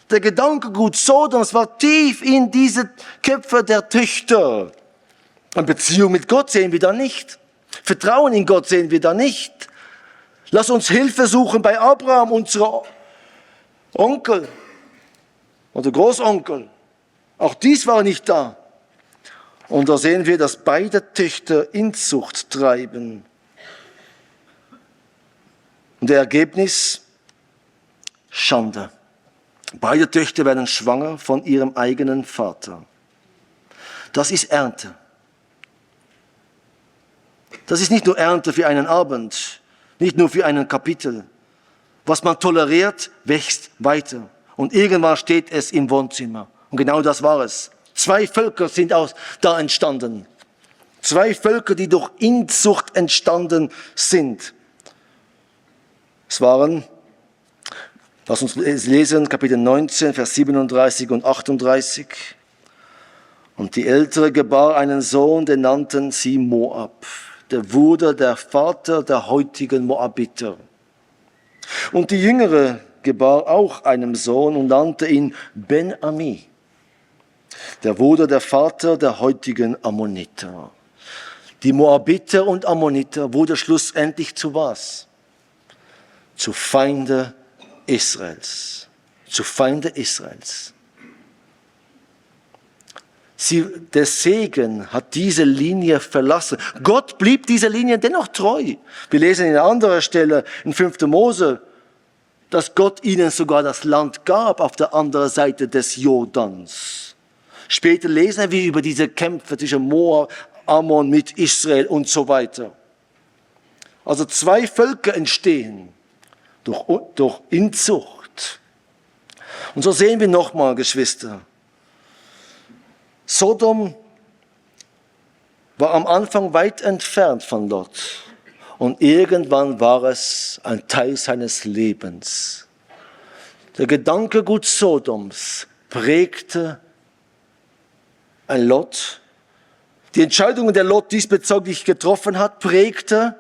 [SPEAKER 1] Der Gedankengut Sodoms war tief in diese Köpfe der Töchter. Eine Beziehung mit Gott sehen wir da nicht. Vertrauen in Gott sehen wir da nicht. Lass uns Hilfe suchen bei Abraham, unserer Onkel oder Großonkel. Auch dies war nicht da. Und da sehen wir, dass beide Töchter Inzucht treiben. Und das Ergebnis? Schande. Beide Töchter werden schwanger von ihrem eigenen Vater. Das ist Ernte. Das ist nicht nur Ernte für einen Abend, nicht nur für einen Kapitel. Was man toleriert, wächst weiter. Und irgendwann steht es im Wohnzimmer. Und genau das war es. 2 Völker sind da entstanden. 2 Völker, die durch Inzucht entstanden sind. Es waren, lass uns lesen, Kapitel 19, Vers 37 und 38. Und die Ältere gebar einen Sohn, den nannten sie Moab. Der wurde der Vater der heutigen Moabiter. Und die Jüngere gebar auch einen Sohn und nannte ihn Ben-Ami. Der wurde der Vater der heutigen Ammoniter. Die Moabiter und Ammoniter wurde schlussendlich zu was? Zu Feinde Israels. Zu Feinde Israels. Der Segen hat diese Linie verlassen. Gott blieb dieser Linie dennoch treu. Wir lesen in einer anderen Stelle in 5. Mose, dass Gott ihnen sogar das Land gab auf der anderen Seite des Jordans. Später lesen wir über diese Kämpfe zwischen Moab, Ammon mit Israel und so weiter. Also 2 Völker entstehen durch Inzucht. Und so sehen wir nochmal, Geschwister, Sodom war am Anfang weit entfernt von Lot. Und irgendwann war es ein Teil seines Lebens. Der Gedankengut Sodoms prägte ein Lot. Die Entscheidungen, der Lot diesbezüglich getroffen hat, prägte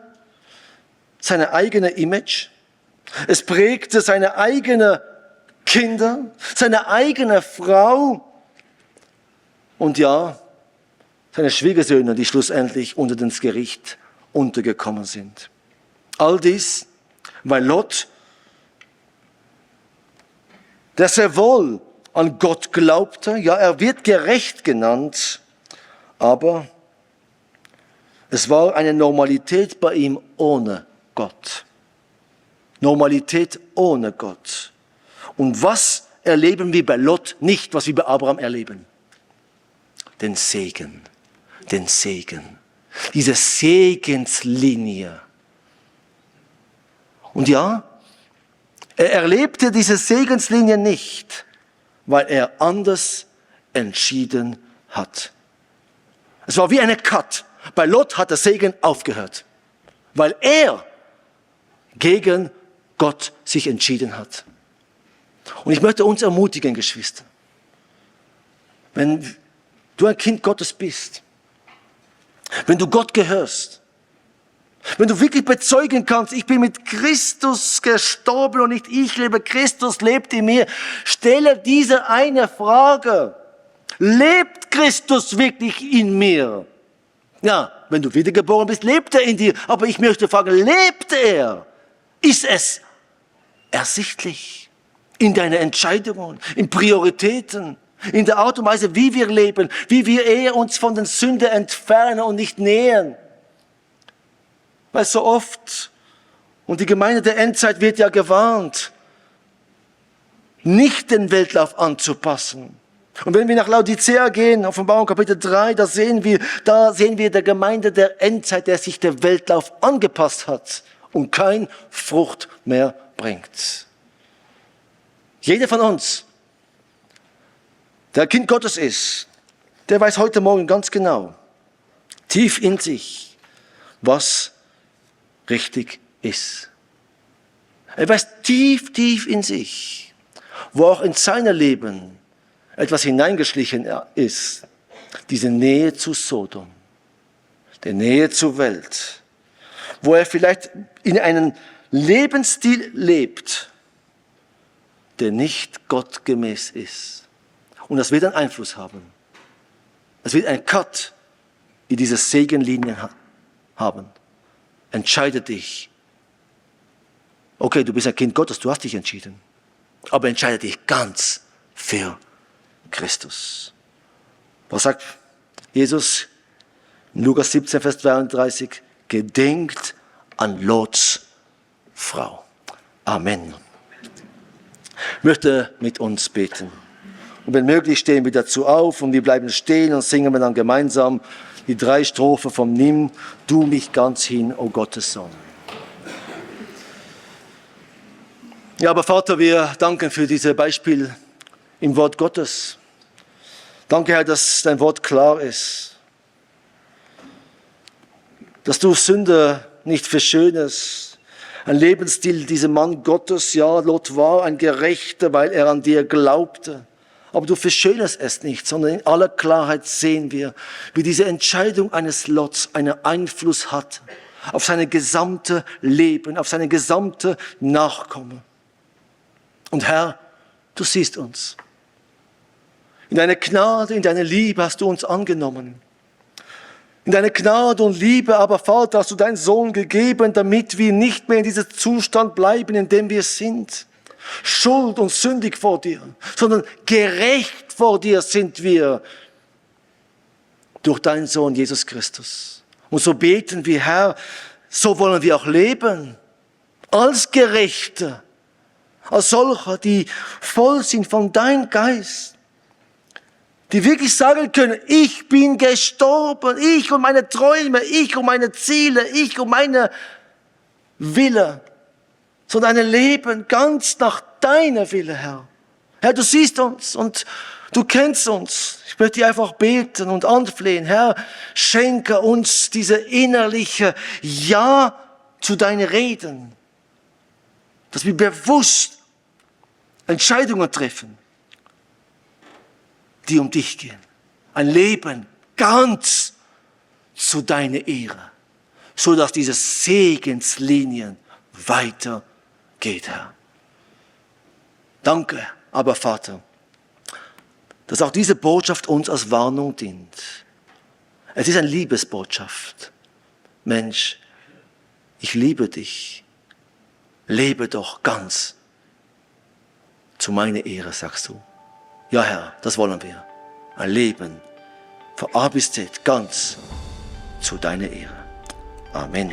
[SPEAKER 1] seine eigene Image. Es prägte seine eigene Kinder, seine eigene Frau und ja, seine Schwiegersöhne, die schlussendlich unter das Gericht untergekommen sind. All dies, weil Lot, der sehr wohl an Gott glaubte, ja, er wird gerecht genannt, aber es war eine Normalität bei ihm ohne Gott. Normalität ohne Gott. Und was erleben wir bei Lot nicht, was wir bei Abraham erleben? Den Segen, den Segen. Diese Segenslinie. Und ja, er erlebte diese Segenslinie nicht, weil er anders entschieden hat. Es war wie eine Cut. Bei Lot hat der Segen aufgehört, weil er gegen Gott sich entschieden hat. Und ich möchte uns ermutigen, Geschwister, wenn du ein Kind Gottes bist, wenn du Gott gehörst, wenn du wirklich bezeugen kannst, ich bin mit Christus gestorben und nicht ich lebe, Christus lebt in mir, stelle diese eine Frage. Lebt Christus wirklich in mir? Ja, wenn du wiedergeboren bist, lebt er in dir. Aber ich möchte fragen, lebt er? Ist es ersichtlich in deinen Entscheidungen, in Prioritäten, in der Art und Weise, wie wir leben, wie wir eher uns von den Sünden entfernen und nicht nähern? Weil so oft, und die Gemeinde der Endzeit wird ja gewarnt, nicht den Weltlauf anzupassen. Und wenn wir nach Laodicea gehen, Offenbarung Kapitel 3, da sehen wir der Gemeinde der Endzeit, der sich der Weltlauf angepasst hat und kein Frucht mehr bringt. Jeder von uns, der Kind Gottes ist, der weiß heute Morgen ganz genau, tief in sich, was richtig ist. Er weiß tief, tief in sich, wo auch in seinem Leben etwas hineingeschlichen ist, diese Nähe zu Sodom, die Nähe zur Welt, wo er vielleicht in einem Lebensstil lebt, der nicht gottgemäß ist. Und das wird einen Einfluss haben. Es wird einen Cut in diese Segenlinien haben. Entscheide dich. Okay, du bist ein Kind Gottes, du hast dich entschieden. Aber entscheide dich ganz für Christus. Was sagt Jesus in Lukas 17, Vers 32? Gedenkt an Lots Frau. Amen. Ich möchte mit uns beten. Und wenn möglich stehen wir dazu auf und wir bleiben stehen und singen wir dann gemeinsam die 3 Strophen vom Nimm du mich ganz hin, o Gottes Sohn. Ja, aber Vater, wir danken für dieses Beispiel im Wort Gottes. Danke, Herr, dass dein Wort klar ist. Dass du Sünde nicht verschönst. Ein Lebensstil dieser Mann Gottes, ja, Lot war ein Gerechter, weil er an dir glaubte. Aber du verschönerst es nicht, sondern in aller Klarheit sehen wir, wie diese Entscheidung eines Lots einen Einfluss hat auf seine gesamte Leben, auf seine gesamte Nachkommen. Und Herr, du siehst uns. In deiner Gnade, in deiner Liebe hast du uns angenommen. In deiner Gnade und Liebe, aber Vater, hast du deinen Sohn gegeben, damit wir nicht mehr in diesem Zustand bleiben, in dem wir sind. Schuld und sündig vor dir, sondern gerecht vor dir sind wir durch deinen Sohn Jesus Christus. Und so beten wir, Herr, so wollen wir auch leben, als Gerechte, als solche, die voll sind von deinem Geist, die wirklich sagen können, ich bin gestorben, ich und meine Träume, ich und meine Ziele, ich und meine Wille, sondern ein Leben ganz nach deiner Wille, Herr. Herr, du siehst uns und du kennst uns. Ich möchte dir einfach beten und anflehen. Herr, schenke uns diese innerliche Ja zu deinen Reden, dass wir bewusst Entscheidungen treffen, die um dich gehen. Ein Leben ganz zu deiner Ehre, sodass diese Segenslinien weitergeht, Herr. Danke, aber Vater, dass auch diese Botschaft uns als Warnung dient. Es ist eine Liebesbotschaft. Mensch, ich liebe dich. Lebe doch ganz zu meiner Ehre, sagst du. Ja, Herr, das wollen wir. Ein Leben von A bis Z ganz zu deiner Ehre. Amen.